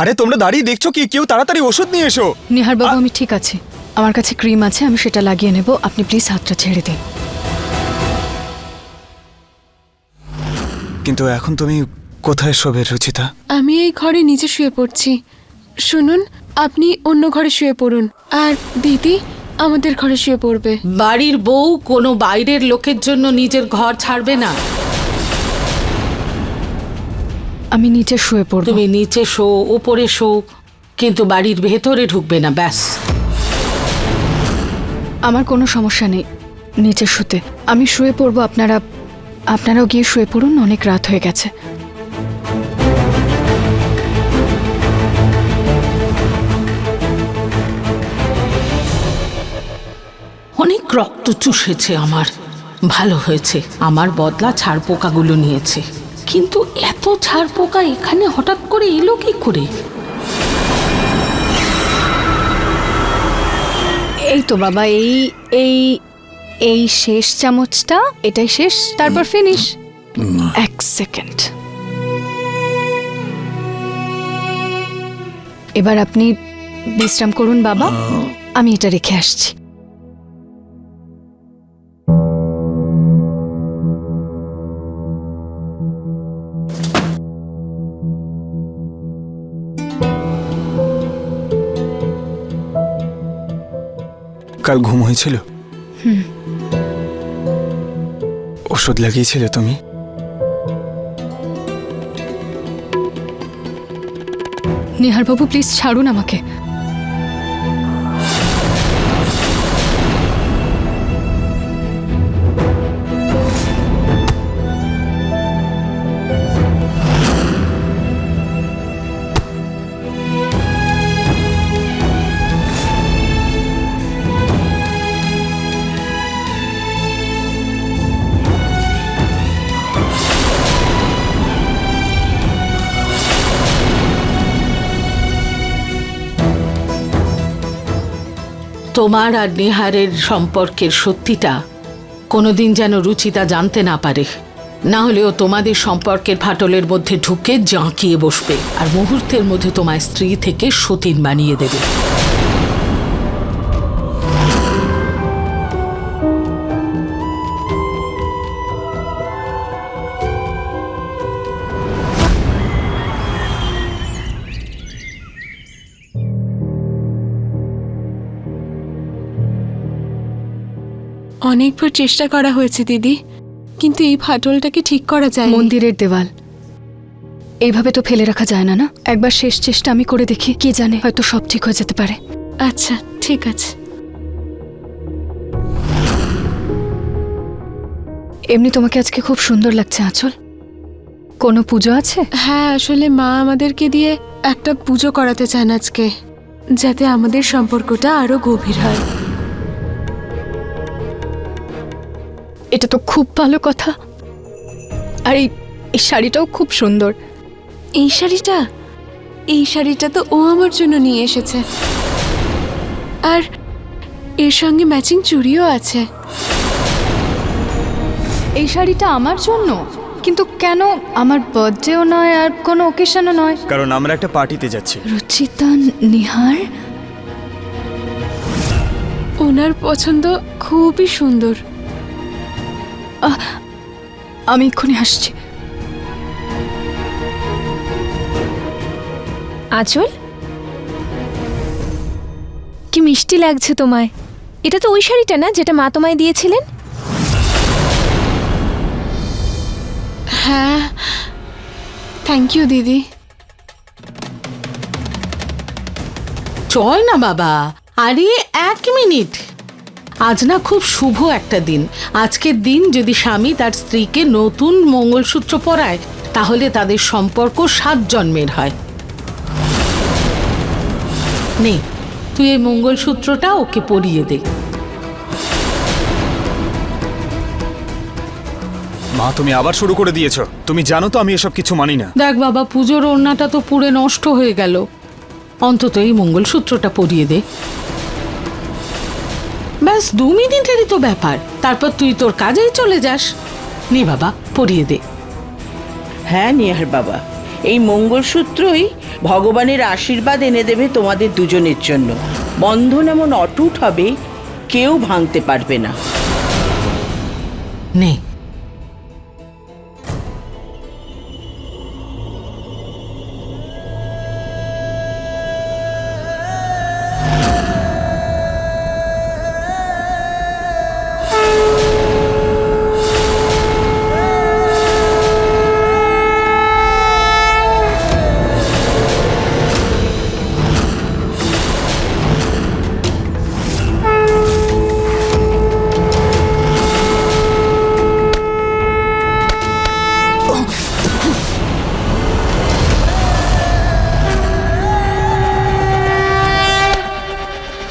আরে তোমরা দাঁড়িয়ে দেখছো কি? কেউ তাড়াতাড়ি ওষুধ নিয়ে এসো। নিহার বাবু আমি ঠিক আছে, আমার কাছে ক্রিম আছে, আমি সেটা লাগিয়ে নেব, আপনি প্লিজ হাতটা ছেড়ে দিন। কিন্তু এখন তুমি কোথায় শোবে রুচিতা? আমি এই ঘরে নিচে শুয়ে পড়ছি। শুনুন, আপনি অন্য ঘরে শুয়ে পড়ুন, আর দিদি আমাদের ঘরে শুয়ে পড়বে। বাড়ির বউ কোনো বাইরের লোকের জন্য নিজের ঘর ছাড়বে না। আমি নিচে শুয়ে পড়ব। তুমি নিচে শো, উপরে শো, কিন্তু বাড়ির ভেতরে ঢুকবে না, ব্যাস। আমার কোনো সমস্যা নেই নিচে শুতে, আমি শুয়ে পড়ব, আপনারাও গিয়ে শুয়ে পড়ুন, অনেক রাত হয়ে গেছে। অনেক রক্ত চুষেছে আমার, ভালো হয়েছে আমার বদলা ছাড় পোকাগুলো নিয়েছে, কিন্তু এত ছাড় পোকা এখানে হঠাৎ করে এলো কি করে? এই তো বাবা, এই এই শেষ চামচটা, এটাই শেষ, তারপর ফিনিশ। এক সেকেন্ড, এবার আপনি বিশ্রাম করুন বাবা, আমি এটা রেখে আসছি। কাল ঘুম হয়েছিল? ওষুধ লাগিয়েছিলে তুমি? নিহার বাবু প্লিজ ছাড়ুন আমাকে। তোমার আর নেহারের সম্পর্কের সত্যিটা কোনোদিন যেন রুচিতা জানতে না পারে, না হলেও তোমাদের সম্পর্কের ফাটলের মধ্যে ঢুকে জাঁকিয়ে বসবে আর মুহূর্তের মধ্যে তোমার স্ত্রী থেকে সতীন বানিয়ে দেবে। অনেকবার চেষ্টা করা হয়েছে দিদি, কিন্তু এই ফাটলটাকে ঠিক করা যায়। মন্দিরের দেওয়াল এইভাবে তো ফেলে রাখা যায় না, না? একবার শেষ চেষ্টা আমি করে দেখি, কে জানে হয়তো সব ঠিক হয়ে যেতে পারে। আচ্ছা ঠিক আছে। এমনি তোমাকে আজকে খুব সুন্দর লাগছে আঁচল। কোনো পুজো আছে? হ্যাঁ, আসলে মা আমাদেরকে দিয়ে একটা পুজো করাতে চান আজকে, যাতে আমাদের সম্পর্কটা আরো গভীর হয়। এটা তো খুব ভালো কথা। আর এই শাড়িটাও খুব সুন্দর। এই শাড়িটা তো ও আমার জন্য নিয়ে এসেছে, আর এর সঙ্গে ম্যাচিং চুড়িও আছে। এই শাড়িটা আমার জন্য? কিন্তু কেন? আমার বার্থডেও নয় আর কোনো ওকেশনও নয়। কারণ আমরা একটা পার্টিতে যাচ্ছি। রুচিতা, নিহার, ওনার পছন্দ খুবই সুন্দর। আমি এক্ষুনি আসছি। আঁচল, কি মিষ্টি লাগছে তোমায়। এটা তো ওই শাড়িটা না যেটা মা তোমায় দিয়েছিলেন? হ্যাঁ, থ্যাংক ইউ দিদি। চল না বাবা, আরে 1 মিনিট। আজ না খুব শুভ একটা দিন। আজকের দিন যদি স্বামী তার স্ত্রীকে নতুন মঙ্গলসূত্র পরায়, তাহলে তাদের সম্পর্ক 7 জন্মের হয়। নে, তুই এই মঙ্গলসূত্রটা ওকে পরিয়ে দে। মা, তুমি আবার শুরু করে দিয়েছো। তুমি জানো তো আমি এসব কিছু মানি না। দেখ বাবা, পুজোর ওড়নাটা তো পুড়ে নষ্ট হয়ে গেল, অন্তত এই মঙ্গলসূত্রটা পরিয়ে দে। ব্যাস 2 মিনিটেরই তো ব্যাপার, তারপর তুই তোর কাজেই চলে যাস। নে বাবা, পরিয়ে দে। হ্যাঁ নিহার বাবা, এই মঙ্গলসূত্রই ভগবানের আশীর্বাদ এনে দেবে তোমাদের দুজনের জন্য। বন্ধন এমন অটুট হবে, কেউ ভাঙতে পারবে না। নে,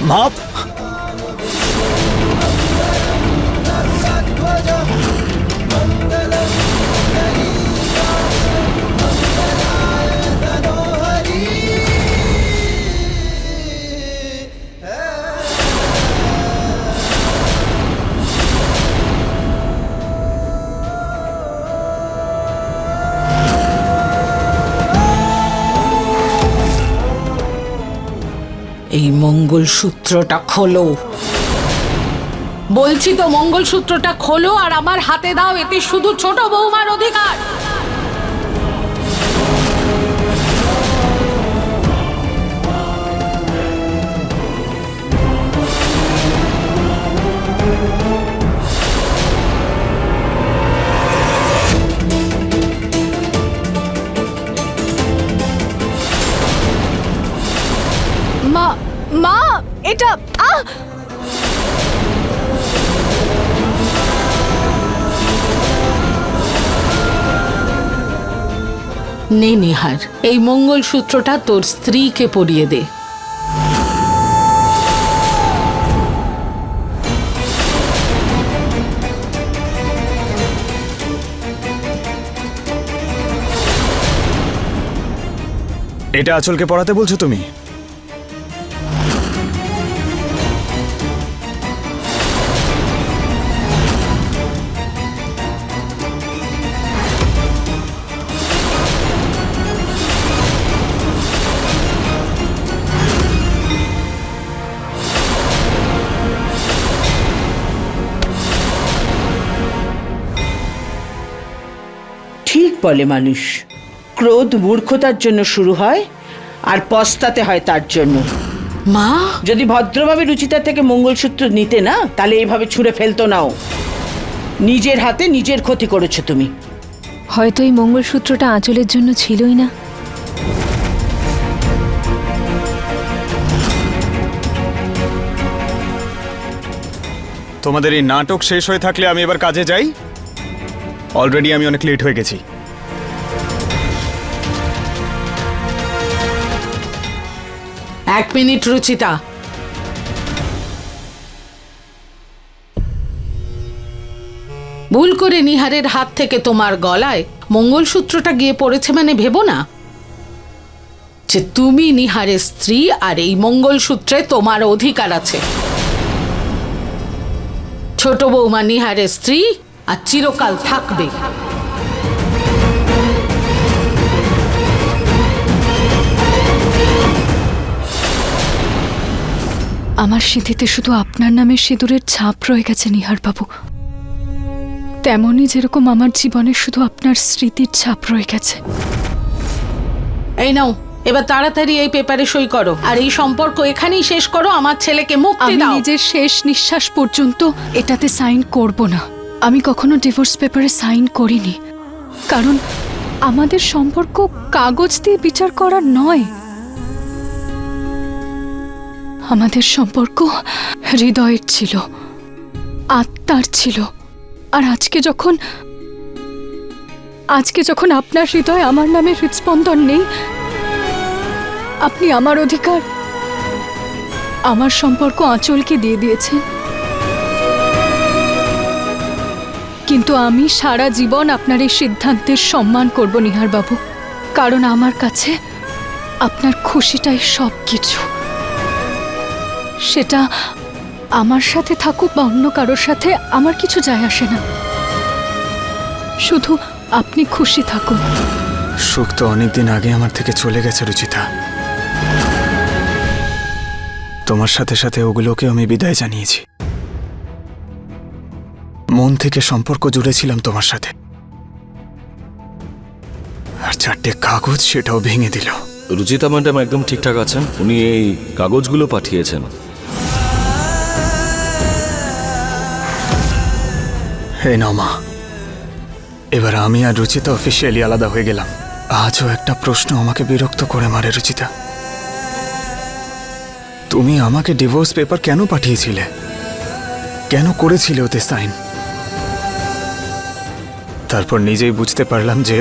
মা, এই মঙ্গলসূত্রটা খোলো। বলছি তো, মঙ্গলসূত্রটা খোলো আর আমার হাতে দাও। এতে শুধু ছোট বৌমার অধিকার। মা, মা, এটা নে নিহার, এই মঙ্গলসূত্রটা তোর স্ত্রীকে পরিয়ে দে। এটা আঁচলকে পড়াতে বলছো তুমি? ঠিক বলে মানুষ, ক্রোধ মূর্খতার জন্য শুরু হয় আর পস্তাতে হয় তার জন্য। মা, যদি ভদ্রভাবে রুচিতার থেকে মঙ্গলসূত্র নিতে না, তাহলে এইভাবে ছুঁড়ে ফেলতো নাও। নিজের হাতে নিজের ক্ষতি করেছো তুমি। হয়তো এই মঙ্গলসূত্রটা আঁচলের জন্য ছিলই না। তোমাদের এই নাটক শেষ হয়ে থাকলে আমি এবার কাজে যাই। অলরেডি আমি অনেক লেট হয়ে গেছি। এক মিনিট রুচিতা। ভুল করে নিহারের হাত থেকে তোমার গলায় মঙ্গলসূত্রটা গিয়ে পড়েছে মানে ভেবো না যে তুমি নিহারের স্ত্রী আর এই মঙ্গলসূত্রে তোমার অধিকার আছে। ছোট বৌমা নিহারের স্ত্রী আর চিরকাল থাকবে। আমার সিঁথিতে শুধু আপনার নামের সিঁদুরের ছাপ রয়ে গেছে নিহার বাবু। তেমনই যেরকম আমার জীবনে শুধু আপনার স্মৃতির ছাপ রয়ে গেছে। এই নাও, এবার তাড়াতাড়ি এই পেপারে সই করো আর এই সম্পর্ক এখানেই শেষ করো। আমার ছেলেকে মুক্তি আমি দাও। নিজের শেষ নিঃশ্বাস পর্যন্ত এটাতে সাইন করব না। আমি কখনো ডিভোর্স পেপারে সাইন করিনি, কারণ আমাদের সম্পর্ক কাগজ দিয়ে বিচার করার নয়। আমাদের সম্পর্ক হৃদয়ের ছিল, আত্মার ছিল। আর আজকে যখন আপনার হৃদয়ে আমার নামে হৃদস্পন্দন নেই, আপনি আমার অধিকার, আমার সম্পর্ক আঁচলকে দিয়ে দিয়েছেন। কিন্তু আমি সারা জীবন আপনার এই সিদ্ধান্তের সম্মান করব নিহার বাবু, কারণ আমার কাছে আপনার খুশিটাই সব কিছু। সেটা আমার সাথে থাকুক বা অন্য কারোর সাথে আমার কিছু যায় আসে না, শুধু আপনি খুশি থাকুন। সুখ তো অনেকদিন আগে আমার থেকে চলে গেছে রুচিতা। তোমার সাথে সাথে ওগুলোকে আমি বিদায় জানিয়েছি। মন থেকে সম্পর্ক জুড়েছিলাম তোমার সাথে, আর 4টে কাগজ সেটাও ভেঙে দিল। রুচিতা ম্যাডাম একদম ঠিকঠাক আছেন, উনি এই কাগজগুলো পাঠিয়েছেন। হে নাও মা, এবার আমি আর রুচিতা অফিসিয়ালি আলাদা হয়ে গেলাম। আজও একটা প্রশ্ন আমাকে বিরক্ত করে মারে রুচিতা, তুমি আমাকে ডিভোর্স পেপার কেন পাঠিয়েছিলে? কেন করেছিলে ওতে সাইন? তারপর নিজেই বুঝতে পারলাম যে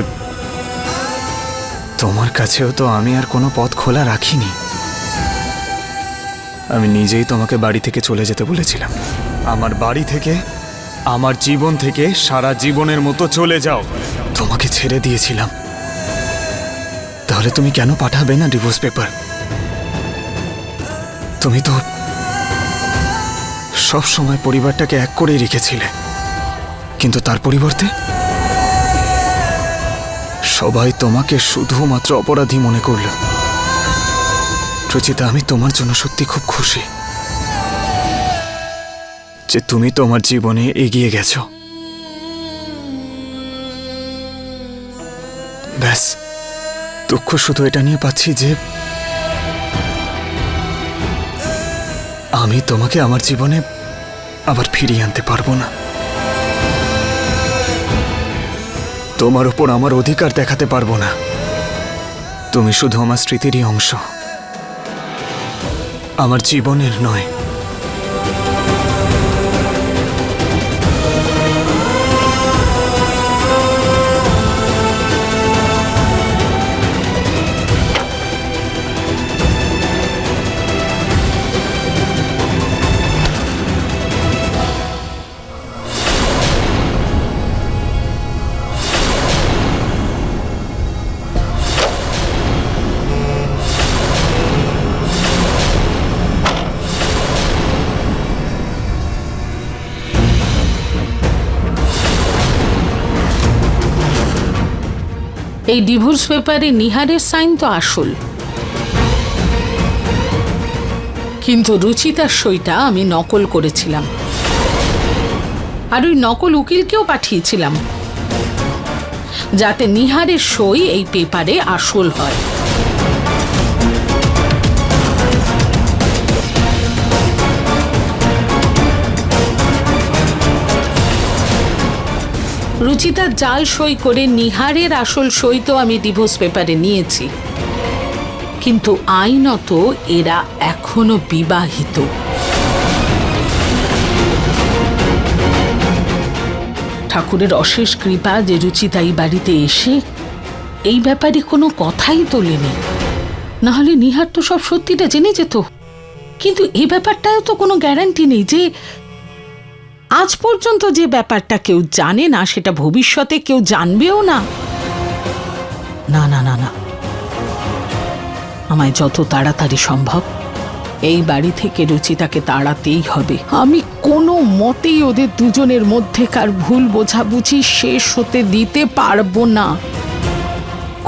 তোমার কাছেও তো আমি আর কোনো পথ খোলা রাখিনি। আমি নিজেই তোমাকে বাড়ি থেকে চলে যেতে বলেছিলাম। আমার বাড়ি থেকে, আমার জীবন থেকে সারা জীবনের মতো চলে যাও, তোমাকে ছেড়ে দিয়েছিলাম। তাহলে তুমি কেন পাঠাবে না ডিভোর্স পেপার? তুমি তো সব সময় পরিবারটাকে এক করেই রেখেছিলে, কিন্তু তার পরিবর্তে সবাই তোমাকে শুধুমাত্র অপরাধী মনে করল। রুচিতা, আমি তোমার জন্য সত্যি খুব খুশি যে তুমি তোমার জীবনে এগিয়ে গেছো। ব্যাস, দুঃখ শুধু এটা নিয়ে পাচ্ছি যে আমি তোমাকে আমার জীবনে আবার ফিরিয়ে আনতে পারবো না। তোমার উপর আমার অধিকার দেখাতে পারবো না। তুমি শুধু আমার স্মৃতিরই অংশ, আমার জীবনের নয়। এই ডিভোর্স পেপারে নিহারের সাইন তো আসল, কিন্তু রুচিতার সইটা আমি নকল করেছিলাম, আর ওই নকল উকিলকেও পাঠিয়েছিলাম যাতে নিহারের সই এই পেপারে আসল হয়। রুচিতা জাল সই করে নিহারের আসল সই তো আমি ডিভোর্স পেপারে নিয়েছি, কিন্তু আইনত এরা এখনো বিবাহিত। ঠাকুরের অশেষ কৃপা যে রুচিতা এই বাড়িতে এসে এই ব্যাপারে কোনো কথাই তোলেনি, নাহলে নিহার তো সব সত্যিটা জেনে যেত। কিন্তু এই ব্যাপারটাও তো কোনো গ্যারান্টি নেই যে আজ পর্যন্ত যে ব্যাপারটা কেউ জানে না সেটা ভবিষ্যতে কেউ জানবেও না। না না না না, আমায় যত তাড়াতাড়ি সম্ভব এই বাড়ি থেকে রুচিতাকে তাড়াতেই হবে। আমি কোনো মতেই ওদের দুজনের মধ্যেকার ভুল বোঝাবুঝি শেষ হতে দিতে পারবো না,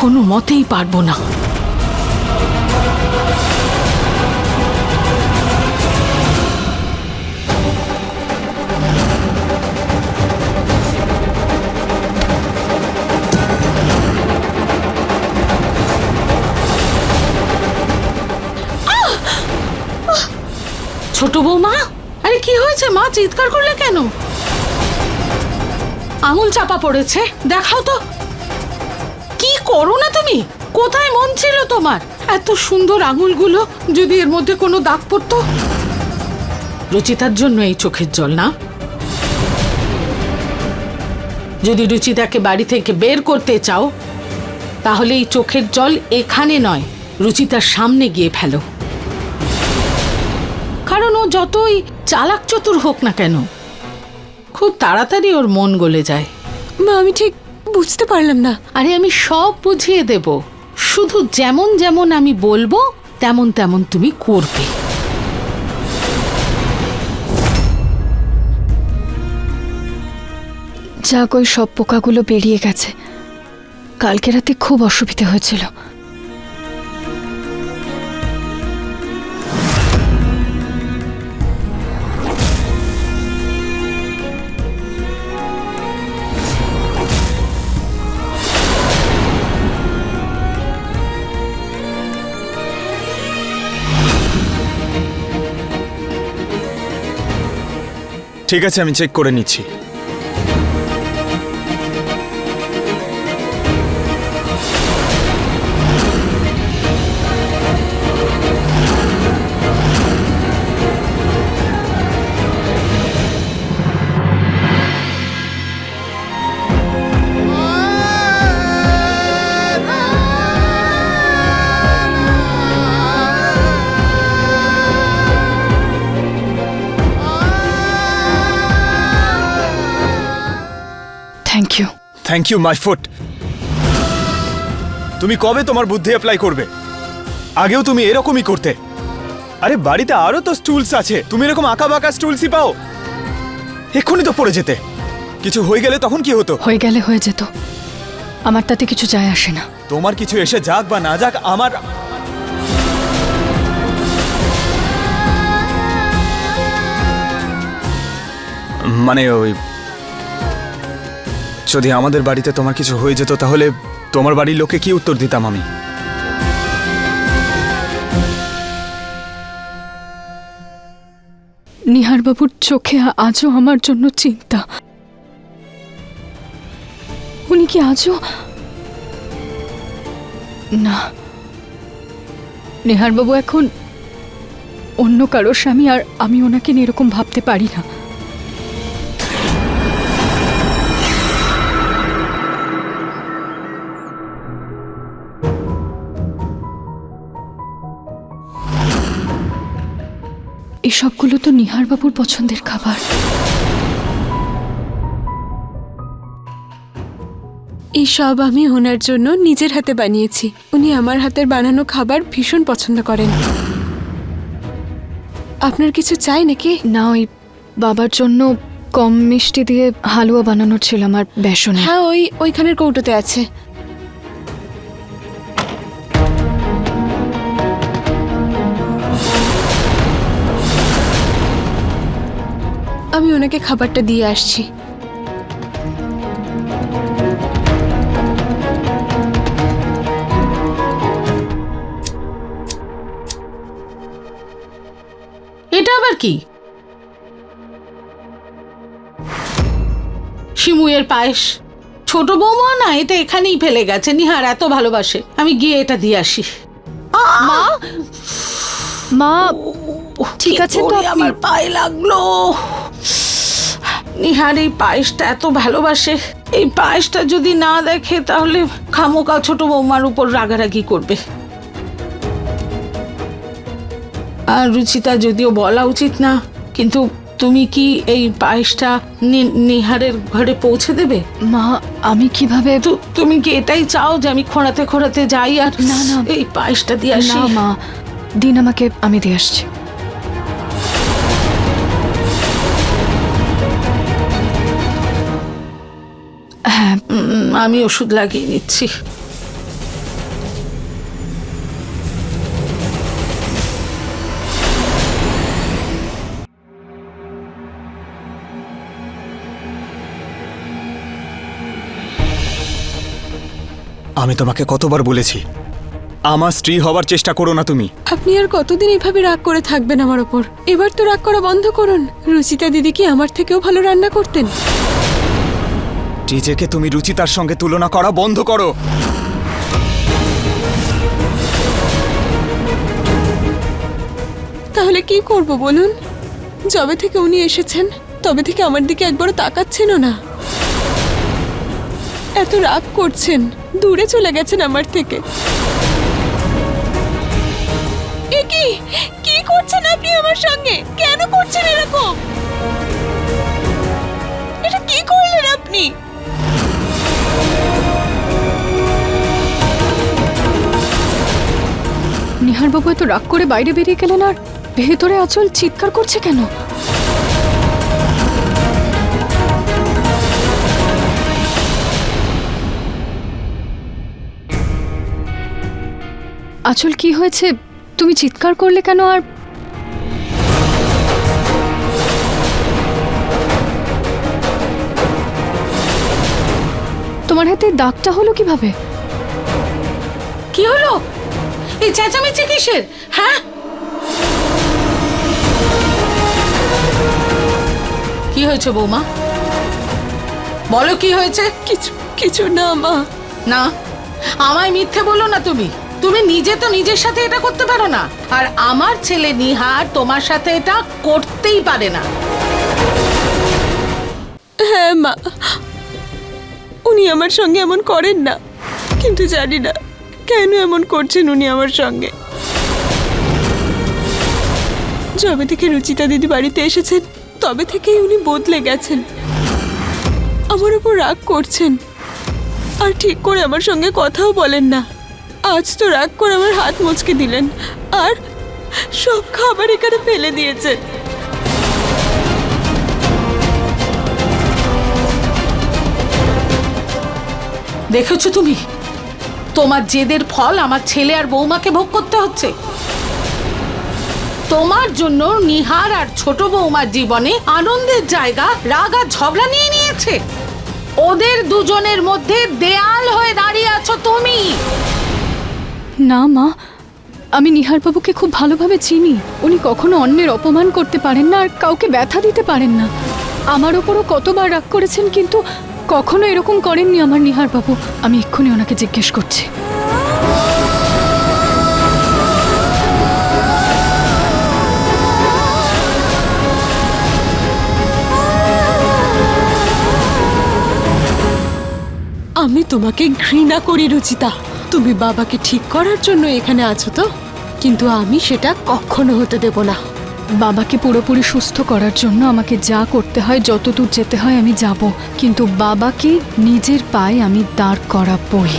কোনো মতেই পারবো না। ছোট বৌমা, আরে কি হয়েছে মা? চিৎকার করলে কেন? আঙুল চাপা পড়েছে, দেখাও তো। কি করো না তুমি? কোথায় মন ছিল তোমার? এত সুন্দর আঙুলগুলো, যদি এর মধ্যে কোনো দাগ পড়তো। রুচিতার জন্য এই চোখের জল না? যদি রুচিতাকে বাড়ি থেকে বের করতে চাও তাহলে এই চোখের জল এখানে নয়, রুচিতার সামনে গিয়ে ফেলো। কারণ ও যতই চালাক চতুর হোক না কেন, খুব তাড়াতাড়ি ওর মন গলে যায়। মা, আমি ঠিক বুঝতে পারলাম না। আরে আমি সব বুঝিয়ে দেব, শুধু যেমন যেমন আমি বলবো তেমন তেমন তুমি করবে। যাক, ওই সব পোকাগুলো বেরিয়ে গেছে। কালকে রাতে খুব অসুবিধা হয়েছিল। ঠিক আছে, আমি চেক করে নিচ্ছি। Thank you. Thank you my foot. তুমি কবে তোমার বুদ্ধি অ্যাপ্লাই করবে? আগেও তুমি এরকমই করতে। আরে বাড়িতে আরো তো স্টুলস আছে, তুমি এরকম আঁকা বাঁকা স্টুলসই পাও? এক্ষুনি তো পড়ে যেতে। কিছু হয়ে গেলে তখন কি হতো? হয়ে গেলে হয়ে যেত, আমার তাতে কিছু যায় আসে না। তোমার কিছু এসে যাক বা না যাক, আমার মানে ওই যদি আমাদের বাড়িতে তোমার কিছু হয়ে যেত তাহলে তোমার বাড়ির লোকে কি উত্তর দিতাম আমি? নিহারবাবুর চোখে আজও আমার জন্য চিন্তা। উনি কি আজও না, নিহারবাবু এখন অন্য কারো স্বামী, আর আমি ওনাকে নিয়ে এরকম ভাবতে পারি না। এসবগুলো তো নিহারবাবুর পছন্দের খাবার। এই সব আমি ওনার জন্য নিজের হাতে বানিয়েছি। উনি আমার হাতের বানানো খাবার ভীষণ পছন্দ করেন। আপনার কিছু চাই নাকি? না, ওই বাবার জন্য কম মিষ্টি দিয়ে হালুয়া বানানোর ছিল আমার বেসনে। হ্যাঁ, ওইখানের কৌটোতে আছে। আমি ওনাকে খাবারটা দিয়ে আসছি। এটা আবার কি? শিমুয়ের পায়েস। ছোট বৌমা না এটা এখানেই ফেলে গেছে, নিহার এত ভালোবাসে। আমি গিয়ে এটা দিয়ে আসি। মা, মা ঠিক আছে তো? আমার পায়ে লাগলো। নিহার এই পায়েসটা এত ভালোবাসে, এই পায়েসটা যদি না দেখে তাহলে খামোকা ছোট বৌমার উপর রাগারাগি করবে। আর রুচিতা যদিও বলা উচিত না, কিন্তু তুমি কি এই পায়েসটা নিহারের ঘরে পৌঁছে দেবে? মা, আমি কিভাবে? তুমি কি এটাই চাও যে আমি খোঁড়াতে খোঁড়াতে যাই আর না, না, এই পায়েসটা দিয়ে আসি? না মা, দিন আমাকে, আমি দিয়ে আসছি। হ্যাঁ, আমি ওষুধ লাগিয়ে নিচ্ছি। আমি তোমাকে কতবার বলেছি আমার স্ত্রী হবার চেষ্টা করো না তুমি। আপনি আর কতদিন এভাবে রাগ করে থাকবেন আমার ওপর? এবার তো রাগ করা বন্ধ করুন। রুচিতা দিদি কি আমার থেকেও ভালো রান্না করতেন? নিজেকে তুমি রুচিতার সঙ্গে তুলনা করা বন্ধ করো। তাহলে কি করব বলুন? যবে থেকে উনি এসেছেন তবে থেকে আমার দিকে একবারও তাকাচ্ছেনও না। এত রাগ করছেন, দূরে চলে গেছেন আমার থেকে। এ কি করছেন আপনি আমার সঙ্গে? কেন করছেন এরকম? এটা কি করলেন আপনি? নিহারবাবু এত রাগ করে বাইরে বেরিয়ে গেলেন, আর ভেতরে আঁচল চিৎকার করছে কেন? আচল কি হয়েছে? তুমি চিৎকার করলে কেন? আর তোমার হাতে দাগটা হলো কিভাবে? কি হলো? এই চেঁচামেচি কিসের? হ্যাঁ, কি হয়েছে বৌমা? বলো কি হয়েছে? কিছু না মা। না, আমায় মিথ্যে বলো না তুমি। তুমি নিজে তো নিজের সাথে এটা করতে পারো না, আর আমার ছেলে নিহার তোমার সাথে এটা করতেই পারে না। হ্যাঁ মা, উনি আমার সঙ্গে এমন করেন না, কিন্তু জানি না কেন এমন করছেন উনি আমার সঙ্গে। যবে থেকে রুচিতা দিদি বাড়িতে এসেছেন তবে থেকেই উনি বদলে গেছেন, আমার উপর রাগ করছেন, আর ঠিক করে আমার সঙ্গে কথাও বলেন না। আজ তো রাগ করে আমার হাত মুচকে দিলেন, আর সব খাবার এখানে ফেলে দিয়েছেন। দেখেছো তুমি, তোমার জেদের ফল আমার ছেলে আর বৌমাকে ভোগ করতে হচ্ছে। তোমার জন্য নিহার আর ছোট বৌমার জীবনে আনন্দের জায়গা রাগ আর ঝগড়া নিয়ে নিয়েছে। ওদের দুজনের মধ্যে দেয়াল হয়ে দাঁড়িয়ে আছো তুমি। না মা, আমি নিহারবাবুকে খুব ভালোভাবে চিনি। উনি কখনো অন্যের অপমান করতে পারেন না, আর কাউকে ব্যথা দিতে পারেন না। আমার ওপরও কতবার রাগ করেছেন, কিন্তু কখনো এরকম করেননি আমার নিহারবাবু। আমি এক্ষুনি ওনাকে জিজ্ঞেস করছি। আমি তোমাকে ঘৃণা করি রুচিতা। তুমি বাবাকে ঠিক করার জন্য এখানে আছো তো, কিন্তু আমি সেটা কখনো হতে দেব না। বাবাকে পুরোপুরি সুস্থ করার জন্য আমাকে যা করতে হয়, যতদূর যেতে হয় আমি যাব, কিন্তু বাবাকে নিজের পায়ে আমি দাঁড় করাবই।